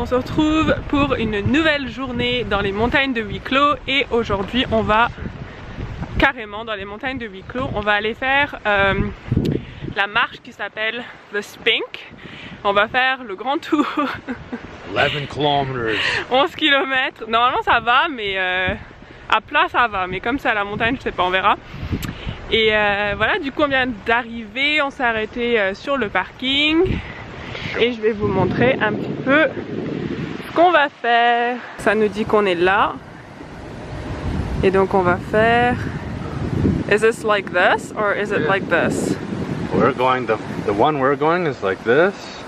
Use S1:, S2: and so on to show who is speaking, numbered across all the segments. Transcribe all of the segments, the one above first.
S1: on se retrouve pour une nouvelle journée dans les montagnes de Wicklow et aujourd'hui on va carrément dans les montagnes de Wicklow, on va aller faire la marche qui s'appelle The Spink. On va faire le grand tour.
S2: 11 kilometers.
S1: 11 km. Normalement ça va, mais à plat ça va, mais comme c'est à la montagne, je sais pas, on verra. Et voilà, du coup on vient d'arriver, on s'est arrêté sur le parking et je vais vous montrer un petit peu ce qu'on va faire. Ça nous dit qu'on est là et donc on va faire. Is this like this or is it like this?
S2: We're going, the one we're going is like this,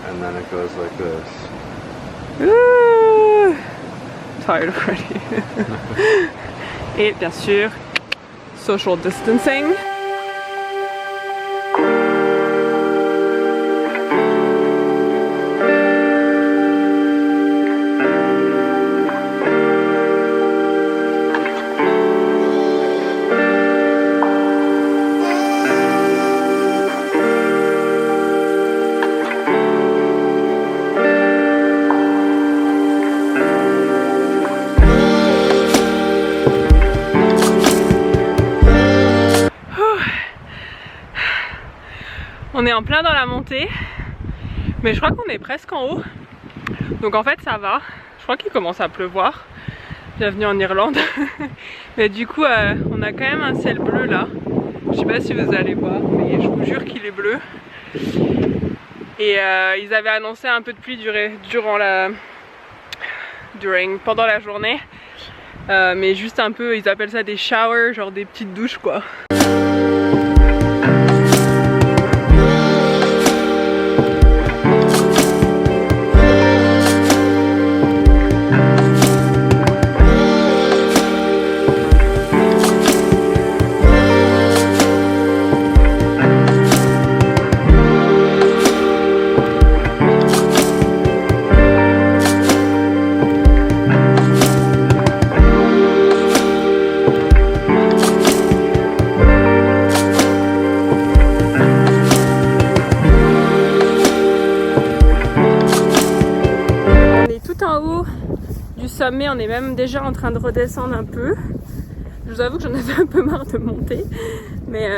S2: and then it goes like this.
S1: Ooh, tired already. Et bien sûr, social distancing. On est en plein dans la montée, mais je crois qu'on est presque en haut, donc en fait ça va. Je crois qu'il commence à pleuvoir. Bienvenue en Irlande. Mais du coup on a quand même un ciel bleu là. Je sais pas si vous allez voir, mais je vous jure qu'il est bleu. Et ils avaient annoncé un peu de pluie pendant la journée, mais juste un peu, ils appellent ça des showers, genre des petites douches quoi. Sommet, on est même déjà en train de redescendre un peu. Je vous avoue que j'en avais un peu marre de monter, mais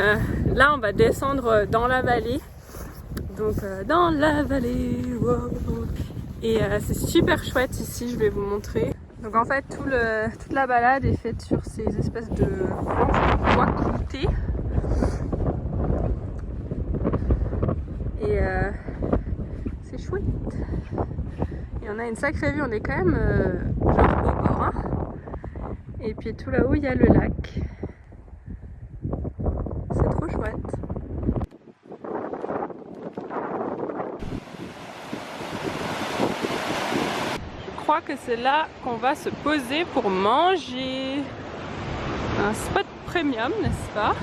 S1: là on va descendre dans la vallée, donc dans la vallée, wow. Et c'est super chouette ici, je vais vous montrer. Donc en fait toute la balade est faite sur ces espèces de bois cloutés et c'est chouette. Et on a une sacrée vue, on est quand même genre au bord, hein. Et puis tout là-haut il y a le lac. C'est trop chouette. Je crois que c'est là qu'on va se poser pour manger. Un spot premium, n'est-ce pas?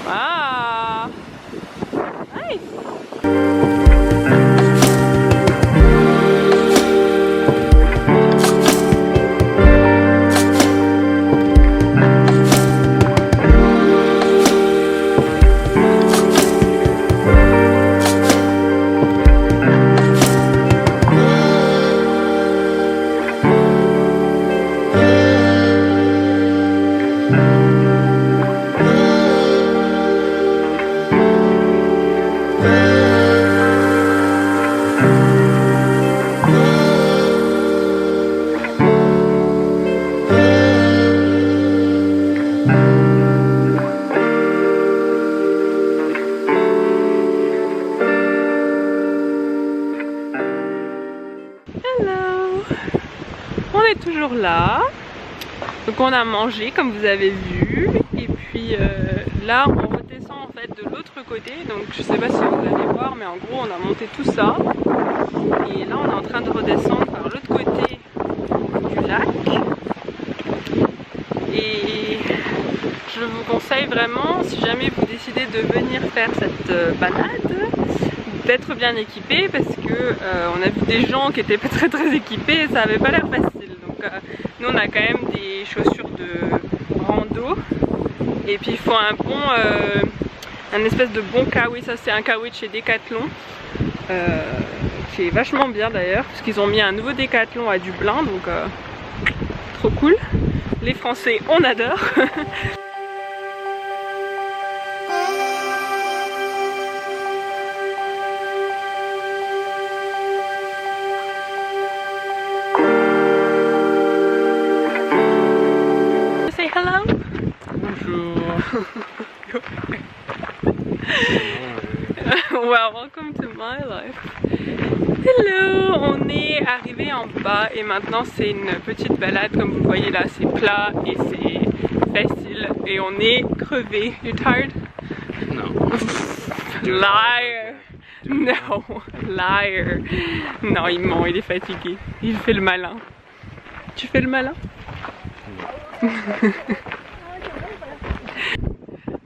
S1: Ah, nice. Toujours là, donc on a mangé comme vous avez vu et puis là on redescend en fait de l'autre côté, donc je sais pas si vous allez voir mais en gros on a monté tout ça et là on est en train de redescendre par l'autre côté du lac et je vous conseille vraiment, si jamais vous décidez de venir faire cette balade, d'être bien équipé parce que on a vu des gens qui étaient pas très équipés et ça avait pas l'air facile. Nous on a quand même des chaussures de rando et puis il faut un bon un espèce de bon kawi, ça c'est un kawi de chez Decathlon qui est vachement bien d'ailleurs, parce qu'ils ont mis un nouveau Décathlon à Dublin, donc trop cool. Les Français, on adore. Say hello.
S2: Bonjour.
S1: Well, welcome to my life. Hello, on est arrivé en bas et maintenant c'est une petite balade comme vous voyez là, c'est plat et c'est facile et on est crevé. You tired?
S2: No.
S1: Liar. No, liar. Non, il ment, il est fatigué. Il fait le malin. Tu fais le malin?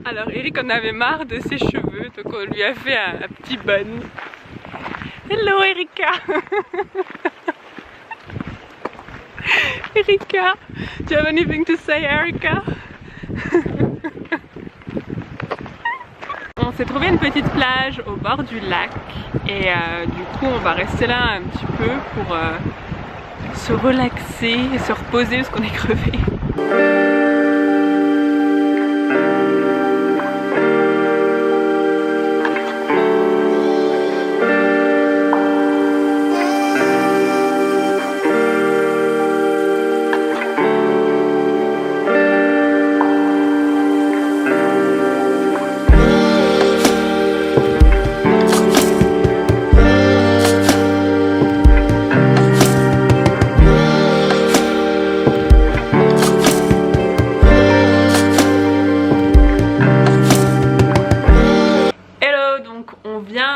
S1: Alors Eric en avait marre de ses cheveux, donc on lui a fait un petit bun. Hello Erika. Erika, do you have anything to say, Erika? On s'est trouvé une petite plage au bord du lac et du coup on va rester là un petit peu pour se relaxer et se reposer parce qu'on est crevé.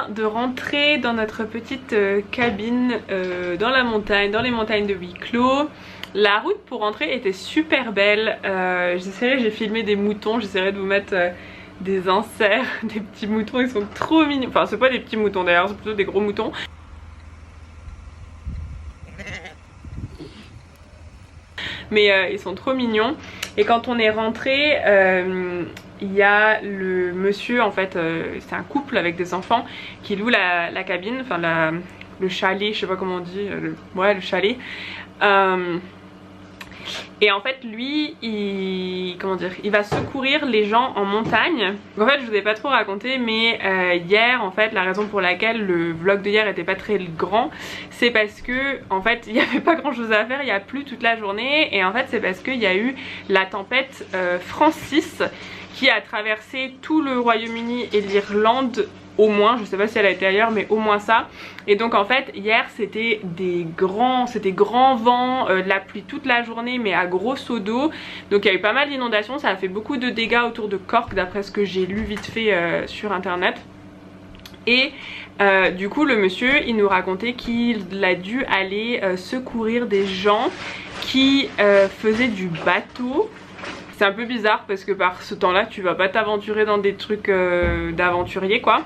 S1: De rentrer dans notre petite cabine dans la montagne, dans les montagnes de Wicklow. La route pour rentrer était super belle. J'ai filmé des moutons, j'essaierai de vous mettre des inserts, des petits moutons, ils sont trop mignons. Enfin c'est pas des petits moutons d'ailleurs, c'est plutôt des gros moutons. Mais ils sont trop mignons. Et quand on est rentré, il y a le monsieur, en fait, c'est un couple avec des enfants qui loue la cabine, enfin le chalet, je sais pas comment on dit, le chalet. Et en fait lui, il va secourir les gens en montagne. Donc en fait je vous ai pas trop raconté, mais hier en fait la raison pour laquelle le vlog de hier était pas très grand, c'est parce que en fait il y avait pas grand chose à faire, il y a plu toute la journée. Et en fait c'est parce qu'il y a eu la tempête Francis qui a traversé tout le Royaume-Uni et l'Irlande au moins, je sais pas si elle a été ailleurs mais au moins ça. Et donc en fait hier c'était grands vents, de la pluie toute la journée mais à gros seaux d'eau. Donc il y a eu pas mal d'inondations, ça a fait beaucoup de dégâts autour de Cork d'après ce que j'ai lu vite fait sur internet. Et du coup le monsieur il nous racontait qu'il a dû aller secourir des gens qui faisaient du bateau. C'est un peu bizarre parce que par ce temps là tu vas pas t'aventurer dans des trucs d'aventurier quoi.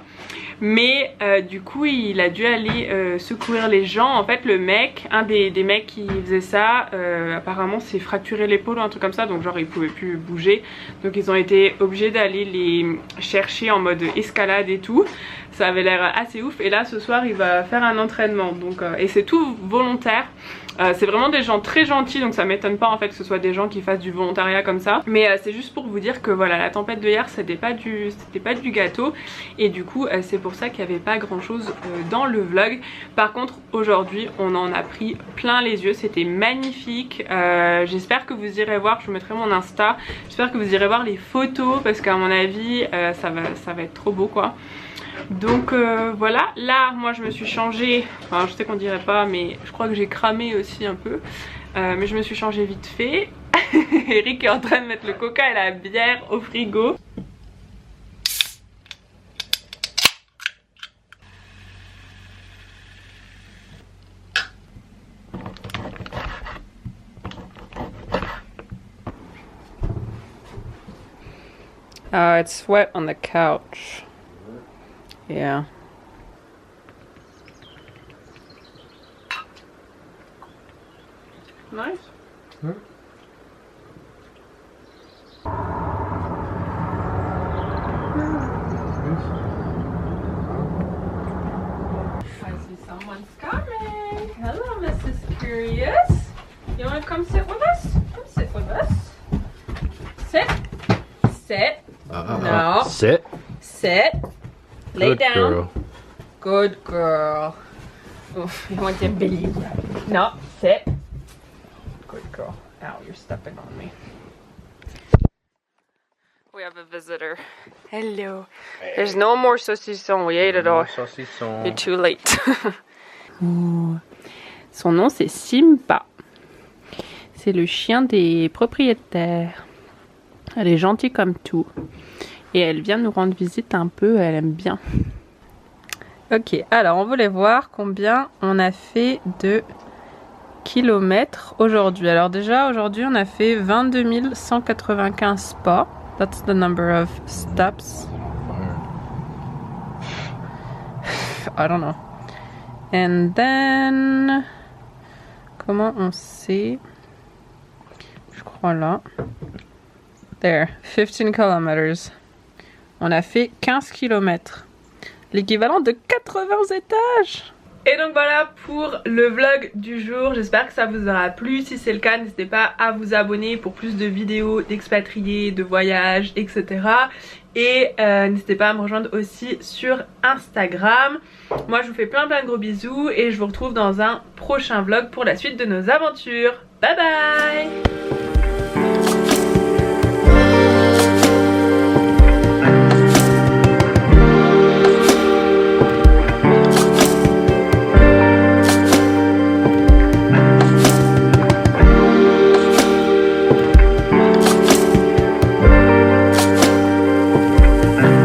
S1: Mais du coup il a dû aller secourir les gens. En fait le mec, un des mecs qui faisait ça, apparemment s'est fracturé l'épaule ou un truc comme ça. Donc genre il pouvait plus bouger. Donc ils ont été obligés d'aller les chercher en mode escalade et tout. Ça avait l'air assez ouf. Et là ce soir il va faire un entraînement donc, et c'est tout volontaire. C'est vraiment des gens très gentils, donc ça m'étonne pas en fait que ce soit des gens qui fassent du volontariat comme ça. Mais c'est juste pour vous dire que voilà, la tempête de hier c'était pas du gâteau. Et du coup c'est pour ça qu'il n'y avait pas grand chose dans le vlog. Par contre aujourd'hui on en a pris plein les yeux, c'était magnifique. J'espère que vous irez voir, je vous mettrai mon Insta. J'espère que vous irez voir les photos parce qu'à mon avis ça va être trop beau quoi. Donc voilà, là moi je me suis changée, enfin je sais qu'on dirait pas mais je crois que j'ai cramé aussi un peu, mais je me suis changée vite fait. Eric est en train de mettre le coca et la bière au frigo. It's wet on the couch. Yeah. Nice.
S2: Hmm?
S1: I see someone serious? You wanna come sit with us? Come sit with us. Sit. Sit. No.
S2: Sit.
S1: Sit. Lay
S2: Good
S1: down.
S2: girl.
S1: Good girl. Oof, you want your belly rub. No, sit. Good girl. Ow, you're stepping on me. We have a visitor. Hello. Hey. There's no more saucisson. We ate it all.
S2: Saucisson.
S1: You're too late. Son nom c'est Simba. C'est le chien des propriétaires. Elle est gentille comme tout. Et elle vient nous rendre visite un peu, elle aime bien. Ok, alors on voulait voir combien on a fait de kilomètres aujourd'hui. Alors déjà aujourd'hui on a fait 22 195 pas. That's the number of steps. I don't know. And then, comment on sait? Je crois là. There, 15 kilometers. On a fait 15 km. L'équivalent de 80 étages. Et donc voilà pour le vlog du jour, j'espère que ça vous aura plu. Si c'est le cas, n'hésitez pas à vous abonner pour plus de vidéos d'expatriés, de voyages, etc. Et n'hésitez pas à me rejoindre aussi sur Instagram. Moi je vous fais plein de gros bisous et je vous retrouve dans un prochain vlog pour la suite de nos aventures. Bye bye!